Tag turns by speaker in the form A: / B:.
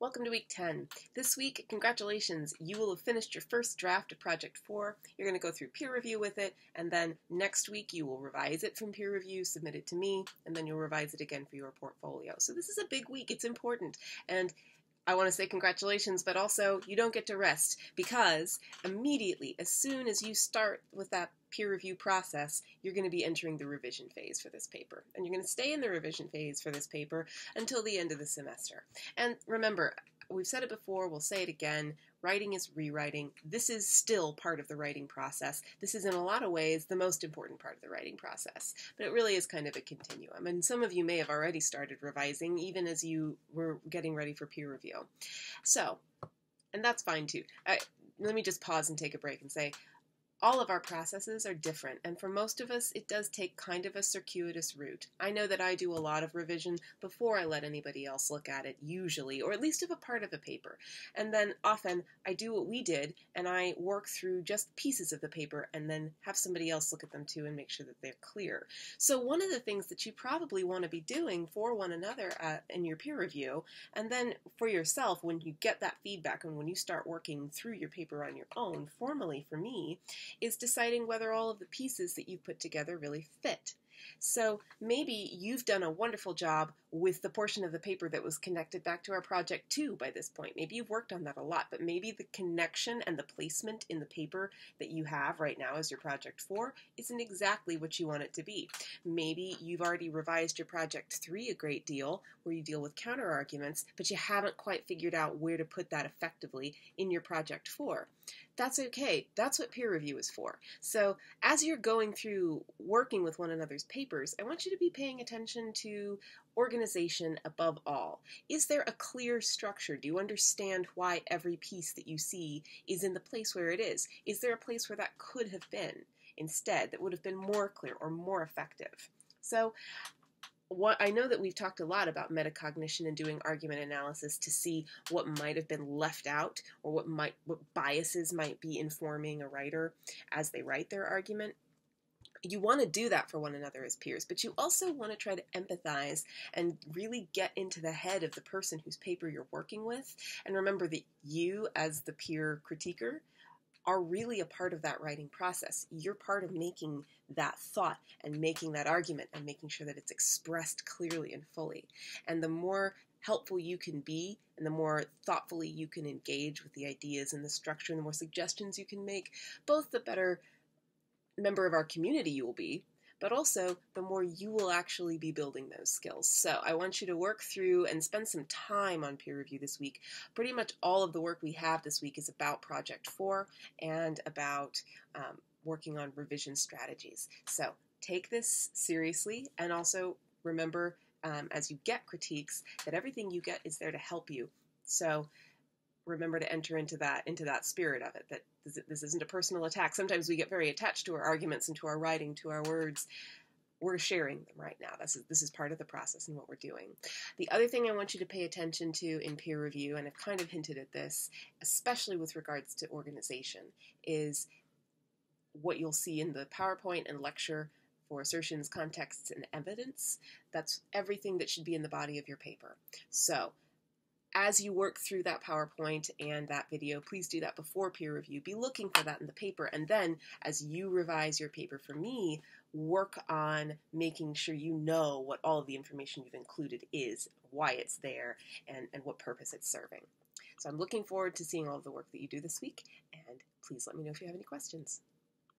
A: Welcome to week 10. This week, congratulations, you will have finished your first draft of Project 4. You're going to go through peer review with it, and then next week you will revise it from peer review, submit it to me, and then you'll revise it again for your portfolio. So this is a big week. It's important. And I want to say congratulations, but also you don't get to rest because immediately, as soon as you start with that peer review process, you're going to be entering the revision phase for this paper. And you're going to stay in the revision phase for this paper until the end of the semester. And remember, we've said it before, we'll say it again, writing is rewriting. This is still part of the writing process. This is in a lot of ways the most important part of the writing process, but it really is kind of a continuum. And some of you may have already started revising even as you were getting ready for peer review. So, and that's fine too. Let me just pause and take a break and say, all of our processes are different, and for most of us, it does take kind of a circuitous route. I know that I do a lot of revision before I let anybody else look at it, usually, or at least of a part of a paper. And then often, I do what we did, and I work through just pieces of the paper, and then have somebody else look at them too and make sure that they're clear. So one of the things that you probably want to be doing for one another in your peer review, and then for yourself when you get that feedback and when you start working through your paper on your own, formally for me, is deciding whether all of the pieces that you've put together really fit. So maybe you've done a wonderful job with the portion of the paper that was connected back to our project 2 by this point. Maybe you've worked on that a lot, but maybe the connection and the placement in the paper that you have right now as your project 4 isn't exactly what you want it to be. Maybe you've already revised your project 3 a great deal, where you deal with counter-arguments, but you haven't quite figured out where to put that effectively in your project 4. That's okay. That's what peer review is for. So as you're going through working with one another's papers, I want you to be paying attention to organization above all. Is there a clear structure? Do you understand why every piece that you see is in the place where it is? Is there a place where that could have been instead that would have been more clear or more effective? So I know that we've talked a lot about metacognition and doing argument analysis to see what might have been left out or what biases might be informing a writer as they write their argument. You want to do that for one another as peers, but you also want to try to empathize and really get into the head of the person whose paper you're working with. And remember that you, as the peer critiquer, are really a part of that writing process. You're part of making that thought and making that argument and making sure that it's expressed clearly and fully. And the more helpful you can be and the more thoughtfully you can engage with the ideas and the structure and the more suggestions you can make, both the better member of our community you will be, but also the more you will actually be building those skills. So I want you to work through and spend some time on peer review this week. Pretty much all of the work we have this week is about Project 4 and about working on revision strategies. So take this seriously, and also remember as you get critiques that everything you get is there to help you. So remember to enter into that spirit of it, that this isn't a personal attack. Sometimes we get very attached to our arguments and to our writing, to our words. We're sharing them right now. This is part of the process and what we're doing. The other thing I want you to pay attention to in peer review, and I've kind of hinted at this, especially with regards to organization, is what you'll see in the PowerPoint and lecture for assertions, contexts, and evidence. That's everything that should be in the body of your paper. So as you work through that PowerPoint and that video, please do that before peer review. Be looking for that in the paper. And then as you revise your paper for me, work on making sure you know what all of the information you've included is, why it's there, and what purpose it's serving. So I'm looking forward to seeing all of the work that you do this week, and please let me know if you have any questions.